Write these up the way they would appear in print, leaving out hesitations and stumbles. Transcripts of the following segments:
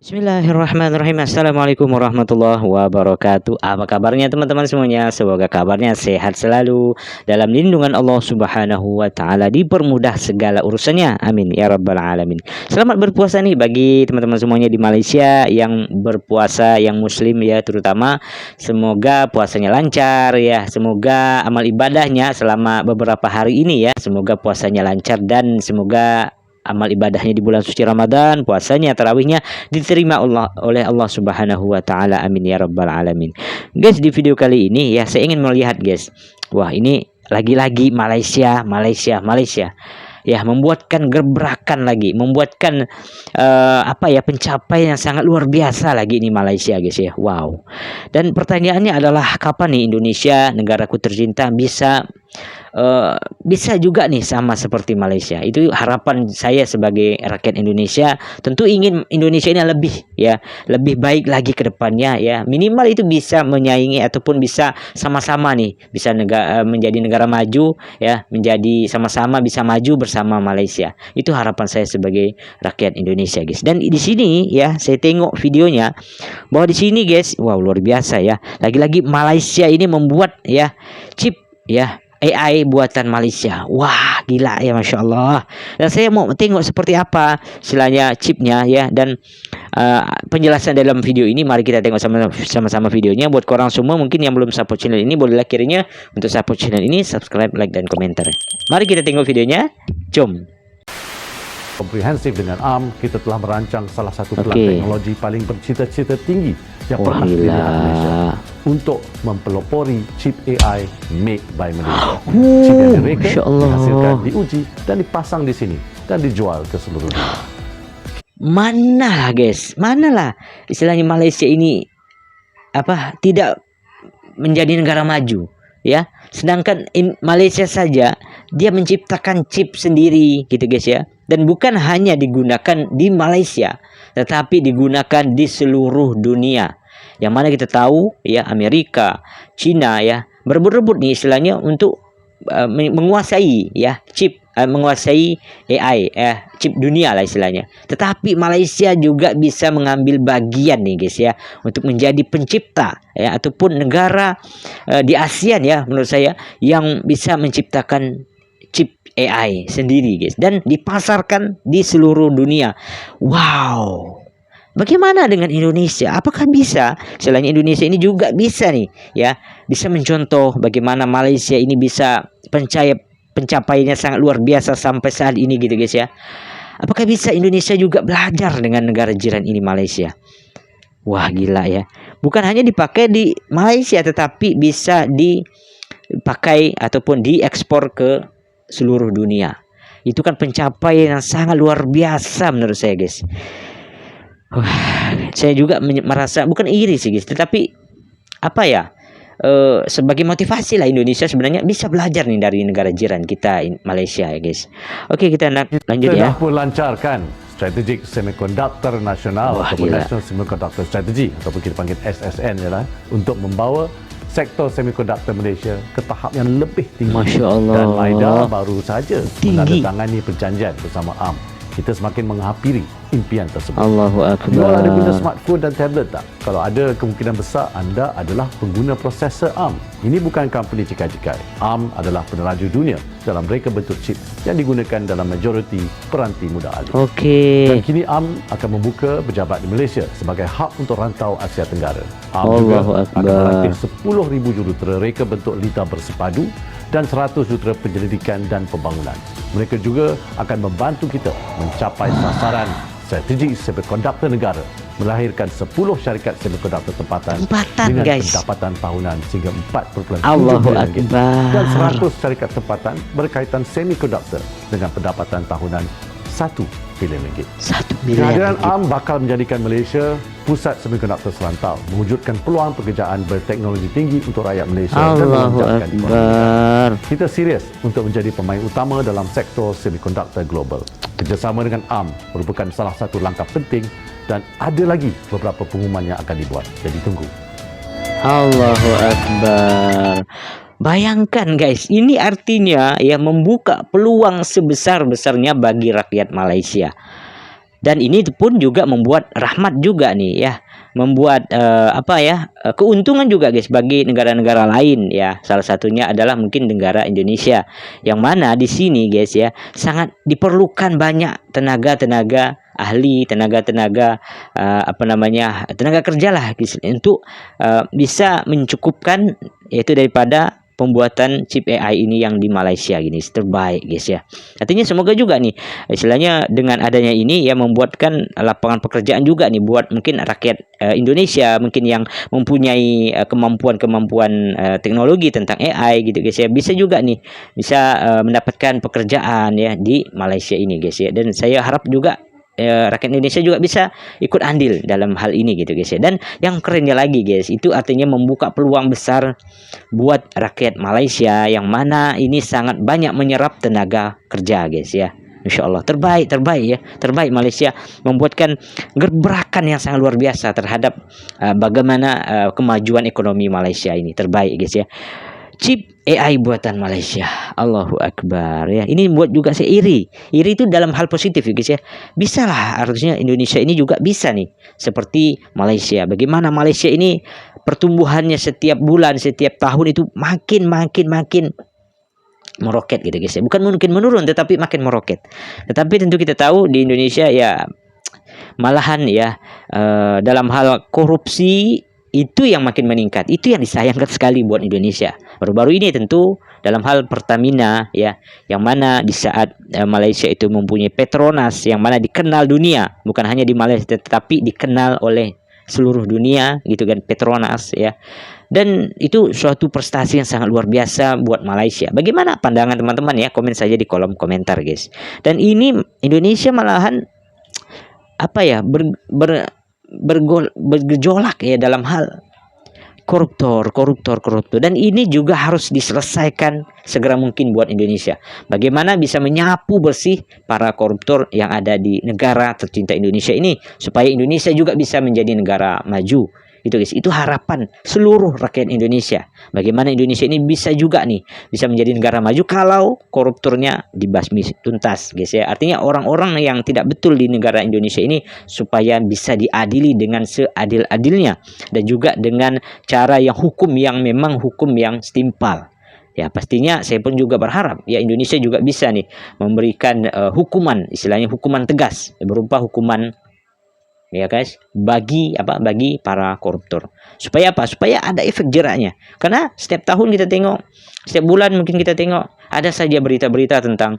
Bismillahirrahmanirrahim. Assalamualaikum warahmatullahi wabarakatuh. Apa kabarnya teman-teman semuanya? Semoga kabarnya sehat selalu dalam lindungan Allah Subhanahu wa taala, dipermudah segala urusannya. Amin ya rabbal alamin. Selamat berpuasa nih bagi teman-teman semuanya di Malaysia yang berpuasa, yang muslim ya terutama. Semoga puasanya lancar ya. Semoga amal ibadahnya selama beberapa hari ini ya, semoga puasanya lancar dan semoga amal ibadahnya di bulan suci Ramadan, puasanya, tarawihnya diterima oleh Allah Subhanahu wa taala. Amin ya rabbal alamin. Guys, di video kali ini ya saya ingin melihat guys. Wah, ini lagi-lagi Malaysia ya, membuatkan gebrakan lagi, membuatkan pencapaian yang sangat luar biasa lagi ini Malaysia guys ya. Wow. Dan pertanyaannya adalah kapan nih Indonesia, negaraku tercinta, bisa juga nih sama seperti Malaysia. Itu harapan saya sebagai rakyat Indonesia. Tentu ingin Indonesia ini lebih baik lagi ke depannya ya. Minimal itu bisa menyaingi ataupun bisa sama-sama nih, bisa menjadi negara maju ya, menjadi sama-sama bisa maju bersama Malaysia. Itu harapan saya sebagai rakyat Indonesia guys. Dan di sini ya saya tengok videonya bahwa di sini guys, wow, luar biasa ya. Lagi-lagi Malaysia ini membuat ya chip ya, AI buatan Malaysia. Wah, gila ya, Masya Allah. Dan saya mau tengok seperti apa istilahnya chipnya ya. Dan penjelasan dalam video ini, mari kita tengok sama-sama videonya. Buat korang semua mungkin yang belum support channel ini, bolehlah kiranya untuk support channel ini, subscribe, like, dan komentar. Mari kita tengok videonya. Jom. Komprehensif dengan ARM, kita telah merancang salah satu pelan teknologi paling bercita-cita tinggi yang pernah dilihat Malaysia untuk mempelopori chip AI made by Malaysia. Chip yang direka, dihasilkan, diuji dan dipasang di sini dan dijual ke seluruh dunia. Manalah guys, manalah istilahnya Malaysia ini tidak menjadi negara maju ya, sedangkan Malaysia saja dia menciptakan chip sendiri gitu guys ya. Dan bukan hanya digunakan di Malaysia, tetapi digunakan di seluruh dunia. Yang mana kita tahu ya, Amerika, China ya berebut-rebut nih istilahnya untuk menguasai ya chip, menguasai AI chip dunia lah istilahnya. Tetapi Malaysia juga bisa mengambil bagian nih guys ya, untuk menjadi pencipta ya, ataupun negara di ASEAN ya menurut saya yang bisa menciptakan chip AI sendiri guys, dan dipasarkan di seluruh dunia. Wow. Bagaimana dengan Indonesia? Apakah bisa? Selain Indonesia ini juga bisa nih ya, bisa mencontoh bagaimana Malaysia ini bisa pencapaiannya sangat luar biasa sampai saat ini gitu guys ya. Apakah bisa Indonesia juga belajar dengan negara jiran ini, Malaysia? Wah, gila ya. Bukan hanya dipakai di Malaysia, tetapi bisa dipakai ataupun diekspor ke seluruh dunia. Itu kan pencapaian yang sangat luar biasa menurut saya guys. Saya juga merasa bukan iri sih guys, tetapi sebagai motivasi lah Indonesia sebenarnya bisa belajar nih dari negara jiran kita Malaysia ya guys. Oke, kita lanjut ya. Kita pun lancarkan Strategic Semiconductor Nasional atau National Semiconductor Strategy ataupun kita panggil SSN ya, untuk membawa sektor semikonduktor Malaysia ke tahap yang lebih tinggi. Masya Allah. Dan MIDA baru saja menandatangani perjanjian bersama ARM. Kita semakin menghampiri impian tersebut. Allahu Akbar. You ada guna smartphone dan tablet tak? Kalau ada, kemungkinan besar anda adalah pengguna prosesor ARM. Ini bukan company cikai-cikai. ARM adalah peneraju dunia dalam reka bentuk chip yang digunakan dalam majoriti peranti muda alih. Dan kini ARM akan membuka pejabat di Malaysia sebagai hub untuk rantau Asia Tenggara. ARM juga akan melatih 10,000 jurutera reka bentuk litar bersepadu dan 100 jurutera penyelidikan dan pembangunan. Mereka juga akan membantu kita mencapai sasaran strategi semikonduktor negara, melahirkan 10 syarikat semikonduktor tempatan dengan pendapatan tahunan sehingga 4.7 bilion ringgit dan 100 syarikat tempatan berkaitan semikonduktor dengan pendapatan tahunan 1 bilion ringgit. 1 bilion. Kehadiran ARM bakal menjadikan Malaysia pusat semikonduktor serantau, mewujudkan peluang pekerjaan berteknologi tinggi untuk rakyat Malaysia dan melonjakkan ekonomi. Kita serius untuk menjadi pemain utama dalam sektor semikonduktor global. Kerjasama dengan ARM merupakan salah satu langkah penting dan ada lagi beberapa pengumuman yang akan dibuat. Jadi tunggu. Allahu Akbar. Bayangkan guys, ini artinya ya membuka peluang sebesar-besarnya bagi rakyat Malaysia. Dan ini pun juga membuat rahmat juga nih ya, membuat keuntungan juga guys bagi negara-negara lain ya. Salah satunya adalah mungkin negara Indonesia, yang mana di sini guys ya sangat diperlukan banyak tenaga-tenaga ahli, tenaga-tenaga tenaga kerja lah guys, untuk bisa mencukupkan yaitu daripada pembuatan chip AI ini yang di Malaysia gini terbaik guys ya. Artinya semoga juga nih istilahnya dengan adanya ini ya membuatkan lapangan pekerjaan juga nih buat mungkin rakyat Indonesia mungkin yang mempunyai kemampuan-kemampuan teknologi tentang AI gitu guys ya, bisa juga nih bisa mendapatkan pekerjaan ya di Malaysia ini guys ya. Dan saya harap juga rakyat Indonesia juga bisa ikut andil dalam hal ini gitu guys ya. Dan yang kerennya lagi guys, itu artinya membuka peluang besar buat rakyat Malaysia yang mana ini sangat banyak menyerap tenaga kerja guys ya. Insya Allah terbaik ya, terbaik Malaysia membuatkan gebrakan yang sangat luar biasa terhadap bagaimana kemajuan ekonomi Malaysia ini, terbaik guys ya. Chip AI buatan Malaysia, Allahu Akbar ya. Ini buat juga saya iri itu dalam hal positif ya guys ya. Bisa lah harusnya Indonesia ini juga bisa nih seperti Malaysia. Bagaimana Malaysia ini pertumbuhannya setiap bulan, setiap tahun itu makin meroket gitu guys ya. Bukan mungkin menurun tetapi makin meroket. Tetapi tentu kita tahu di Indonesia ya malahan ya dalam hal korupsi itu yang makin meningkat. Itu yang disayangkan sekali buat Indonesia. Baru-baru ini tentu dalam hal Pertamina ya, yang mana di saat Malaysia itu mempunyai Petronas yang mana dikenal dunia, bukan hanya di Malaysia tetapi dikenal oleh seluruh dunia gitu kan, Petronas ya. Dan itu suatu prestasi yang sangat luar biasa buat Malaysia. Bagaimana pandangan teman-teman ya? Komen saja di kolom komentar guys. Dan ini Indonesia malahan bergejolak ya dalam hal koruptor. Dan ini juga harus diselesaikan segera mungkin buat Indonesia. Bagaimana bisa menyapu bersih para koruptor yang ada di negara tercinta Indonesia ini, supaya Indonesia juga bisa menjadi negara maju. Itu guys, itu harapan seluruh rakyat Indonesia. Bagaimana Indonesia ini bisa juga nih bisa menjadi negara maju kalau koruptornya dibasmi tuntas guys ya. Artinya orang-orang yang tidak betul di negara Indonesia ini supaya bisa diadili dengan seadil-adilnya, dan juga dengan cara yang memang hukum yang setimpal. Ya pastinya saya pun juga berharap ya Indonesia juga bisa nih memberikan hukuman, istilahnya hukuman tegas berupa hukuman ya guys bagi para koruptor, supaya ada efek jeraknya. Karena setiap tahun kita tengok, setiap bulan mungkin kita tengok ada saja berita-berita tentang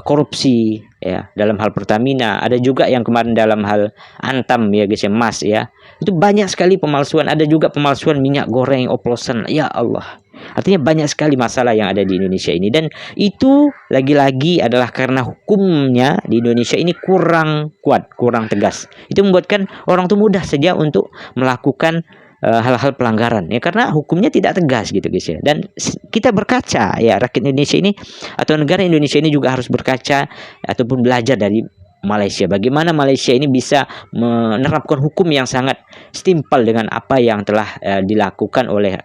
korupsi ya dalam hal Pertamina. Ada juga yang kemarin dalam hal Antam ya guys ya, emas ya, itu banyak sekali pemalsuan. Ada juga pemalsuan minyak goreng oplosan, ya Allah. Artinya banyak sekali masalah yang ada di Indonesia ini, dan itu lagi-lagi adalah karena hukumnya di Indonesia ini kurang kuat, kurang tegas. Itu membuatkan orang tuh mudah saja untuk melakukan hal-hal pelanggaran ya, karena hukumnya tidak tegas gitu guys ya. Dan kita berkaca ya, rakyat Indonesia ini atau negara Indonesia ini juga harus berkaca ataupun belajar dari Malaysia. Bagaimana Malaysia ini bisa menerapkan hukum yang sangat setimpal dengan apa yang telah dilakukan oleh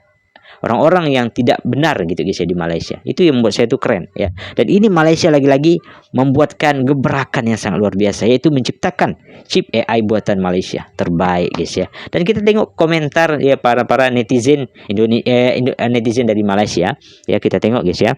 orang-orang yang tidak benar gitu guys ya di Malaysia. Itu yang membuat saya itu keren ya. Dan ini Malaysia lagi-lagi membuatkan gebrakan yang sangat luar biasa, yaitu menciptakan chip AI buatan Malaysia, terbaik guys ya. Dan kita tengok komentar ya para netizen netizen dari Malaysia ya, kita tengok guys ya.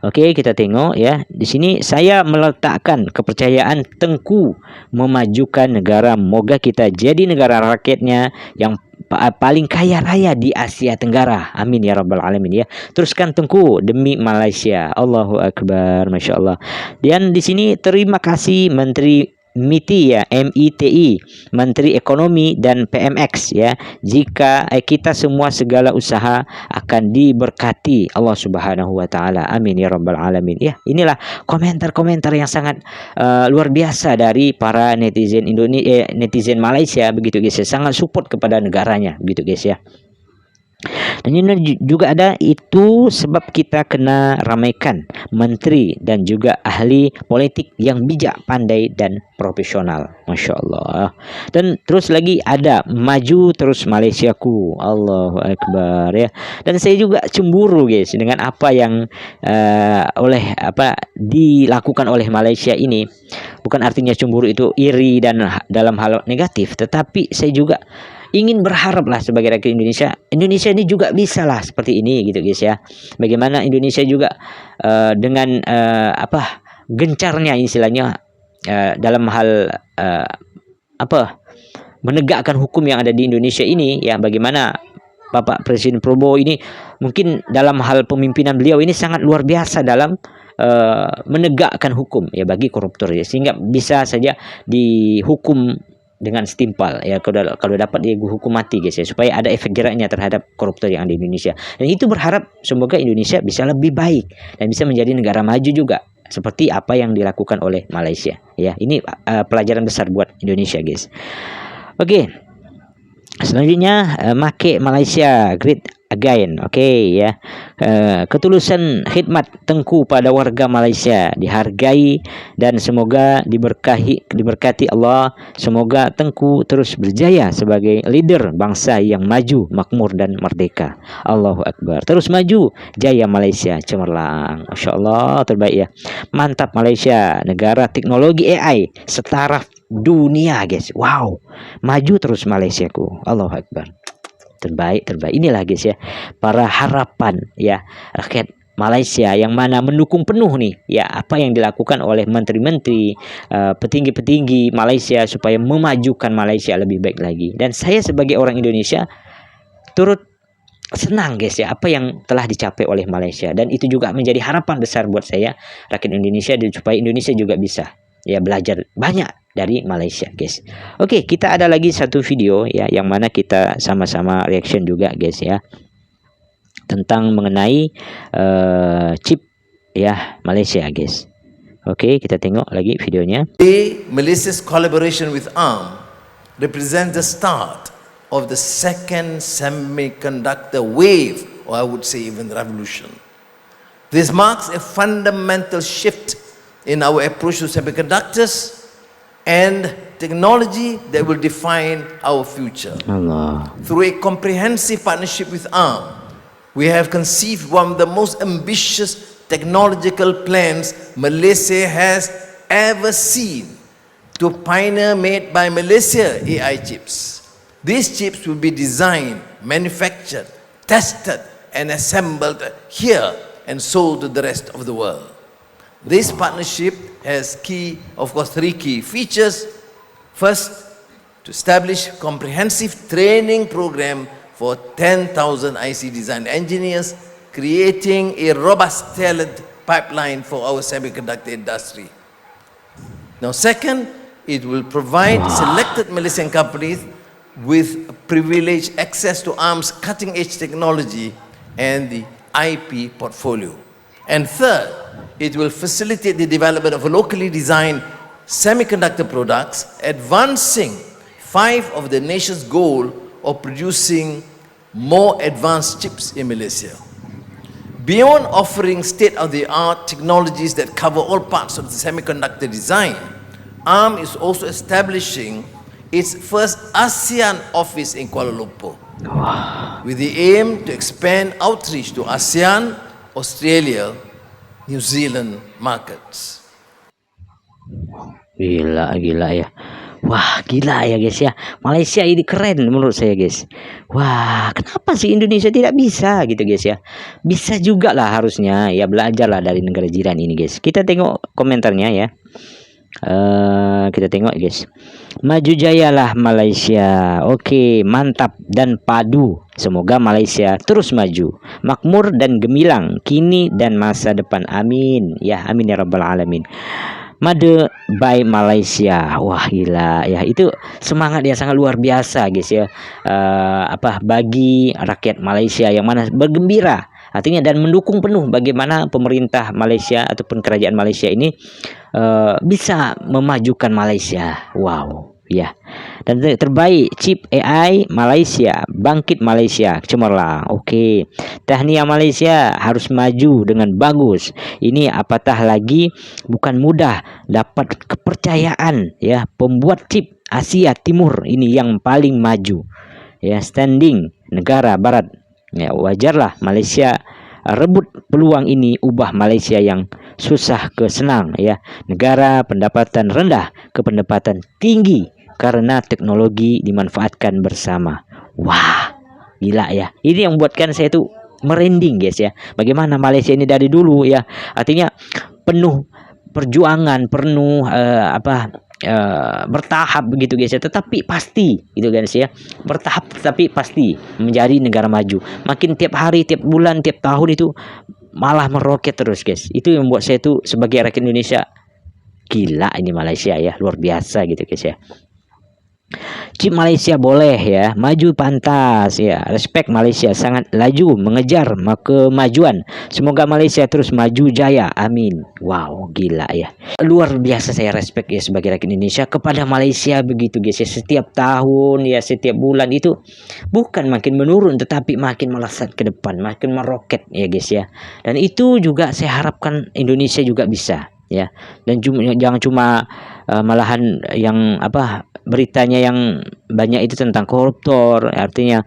Oke, kita tengok ya. Di sini saya meletakkan kepercayaan Tengku memajukan negara. Moga kita jadi negara rakyatnya yang paling kaya raya di Asia Tenggara. Amin ya rabbal alamin ya. Teruskan Tengku demi Malaysia. Allahu Akbar, Masya Allah. Dan di sini terima kasih Menteri MITI ya, MITI, Menteri Ekonomi dan PMX ya. Jika kita semua segala usaha akan diberkati Allah Subhanahu wa taala. Amin ya rabbal alamin. Ya, inilah komentar-komentar yang sangat luar biasa dari para netizen Indonesia, netizen Malaysia begitu guys ya. Sangat support kepada negaranya begitu guys ya. Dan ini juga ada, itu sebab kita kena ramaikan menteri dan juga ahli politik yang bijak, pandai dan profesional. Masya Allah. Dan terus lagi ada maju terus Malaysiaku. Allahu Akbar ya. Dan saya juga cemburu guys dengan apa yang dilakukan oleh Malaysia ini. Bukan bukan artinya cemburu itu iri dan dalam hal negatif, tetapi saya juga ingin berharap lah sebagai rakyat Indonesia ini juga bisa lah seperti ini gitu guys ya. Bagaimana Indonesia juga dengan gencarnya istilahnya dalam hal menegakkan hukum yang ada di Indonesia ini ya. Bagaimana Bapak Presiden Prabowo ini mungkin dalam hal pemimpinan beliau ini sangat luar biasa dalam menegakkan hukum ya bagi koruptor ya, sehingga bisa saja dihukum dengan setimpal ya, kalau dapat dihukum mati guys ya, supaya ada efek jeraknya terhadap koruptor yang ada di Indonesia. Dan itu berharap semoga Indonesia bisa lebih baik dan bisa menjadi negara maju juga seperti apa yang dilakukan oleh Malaysia ya. Ini pelajaran besar buat Indonesia guys. Oke. Selanjutnya make Malaysia great again. Oke ya. Ketulusan khidmat Tengku pada warga Malaysia dihargai dan semoga diberkati Allah. Semoga Tengku terus berjaya sebagai leader bangsa yang maju, makmur dan merdeka. Allahu Akbar. Terus maju, jaya Malaysia cemerlang. Masya Allah, terbaik ya. Mantap Malaysia, negara teknologi AI setaraf dunia guys. Wow, maju terus Malaysiaku. Allahu Akbar. Terbaik. Inilah guys ya, para harapan ya rakyat Malaysia yang mana mendukung penuh nih ya apa yang dilakukan oleh menteri-menteri, petinggi-petinggi Malaysia supaya memajukan Malaysia lebih baik lagi. Dan saya sebagai orang Indonesia turut senang guys ya apa yang telah dicapai oleh Malaysia, dan itu juga menjadi harapan besar buat saya rakyat Indonesia, dan supaya Indonesia juga bisa ya belajar banyak dari Malaysia guys. Oke, kita ada lagi satu video ya yang mana kita sama-sama reaction juga guys ya, tentang mengenai chip ya Malaysia guys. Oke, kita tengok lagi videonya. Malaysia's collaboration with ARM represents the start of the second semiconductor wave, or I would say even revolution. This marks a fundamental shift in our approach to semiconductors and technology that will define our future. Allah. Through a comprehensive partnership with ARM, we have conceived one of the most ambitious technological plans Malaysia has ever seen to pioneer made by Malaysia AI chips. These chips will be designed, manufactured, tested and assembled here and sold to the rest of the world. This partnership has three key features. First, to establish comprehensive training program for 10,000 IC design engineers, creating a robust talent pipeline for our semiconductor industry. Now, second, it will provide selected Malaysian companies with privileged access to ARM's cutting-edge technology and the IP portfolio. And third, it will facilitate the development of locally designed semiconductor products, advancing 5 of the nation's goal of producing more advanced chips in Malaysia. Beyond offering state-of-the-art technologies that cover all parts of the semiconductor design, ARM is also establishing its first ASEAN office in Kuala Lumpur, with the aim to expand outreach to ASEAN, Australia, New Zealand markets. Gila ya. Wah, gila ya guys ya. Malaysia ini keren menurut saya guys. Wah, kenapa sih Indonesia tidak bisa gitu guys ya? Bisa juga lah harusnya ya, belajarlah dari negara jiran ini guys. Kita tengok komentarnya ya. Kita tengok guys. Maju jayalah Malaysia. Oke, mantap dan padu. Semoga Malaysia terus maju, makmur dan gemilang kini dan masa depan. Amin. Ya, amin ya rabbal alamin. Made by Malaysia. Wah, gila ya. Itu semangat yang sangat luar biasa guys ya. Bagi rakyat Malaysia yang mana bergembira artinya dan mendukung penuh bagaimana pemerintah Malaysia ataupun kerajaan Malaysia ini bisa memajukan Malaysia. Wow ya. Dan terbaik chip AI Malaysia, bangkit Malaysia cemerlang. Oke, tahniah Malaysia harus maju dengan bagus. Ini apatah lagi bukan mudah dapat kepercayaan ya, pembuat chip Asia Timur ini yang paling maju ya, standing negara barat ya. Wajarlah Malaysia rebut peluang ini, ubah Malaysia yang susah ke senang ya. Negara pendapatan rendah ke pendapatan tinggi karena teknologi dimanfaatkan bersama. Wah, gila ya. Ini yang buatkan saya tuh merinding guys ya. Bagaimana Malaysia ini dari dulu ya. Artinya penuh perjuangan, penuh bertahap begitu guys ya, tetapi pasti gitu guys ya, bertahap tetapi pasti menjadi negara maju. Makin tiap hari, tiap bulan, tiap tahun itu malah meroket terus guys. Itu yang membuat saya tuh sebagai rakyat Indonesia, gila ini Malaysia ya, luar biasa gitu guys ya. Chip Malaysia boleh ya, maju pantas ya, respect Malaysia sangat laju mengejar kemajuan. Semoga Malaysia terus maju jaya, amin. Wow, gila ya, luar biasa saya respect ya sebagai rakyat Indonesia kepada Malaysia begitu guys ya. Setiap tahun ya, setiap bulan itu bukan makin menurun tetapi makin melesat ke depan, makin meroket ya guys ya. Dan itu juga saya harapkan Indonesia juga bisa ya. Dan jangan cuma malahan yang beritanya yang banyak itu tentang koruptor, artinya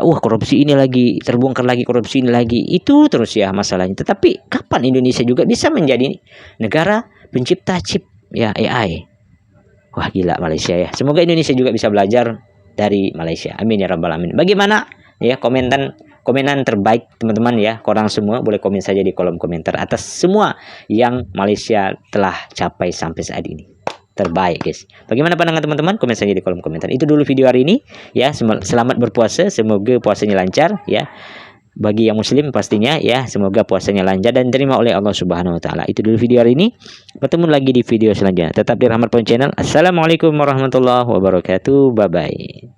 korupsi ini lagi, terbongkar lagi korupsi ini lagi, itu terus ya masalahnya. Tetapi kapan Indonesia juga bisa menjadi negara pencipta chip ya AI? Wah gila Malaysia ya. Semoga Indonesia juga bisa belajar dari Malaysia, amin ya rabbal alamin. Bagaimana ya komenan terbaik teman-teman ya, korang semua boleh komen saja di kolom komentar atas semua yang Malaysia telah capai sampai saat ini. Terbaik guys. Bagaimana pandangan teman-teman? Komen saja di kolom komentar. Itu dulu video hari ini ya. Selamat berpuasa, semoga puasanya lancar ya. Bagi yang muslim pastinya ya, semoga puasanya lancar dan diterima oleh Allah Subhanahu wa taala. Itu dulu video hari ini. Bertemu lagi di video selanjutnya. Tetap di Rahmat Point Channel. Assalamualaikum warahmatullahi wabarakatuh. Bye bye.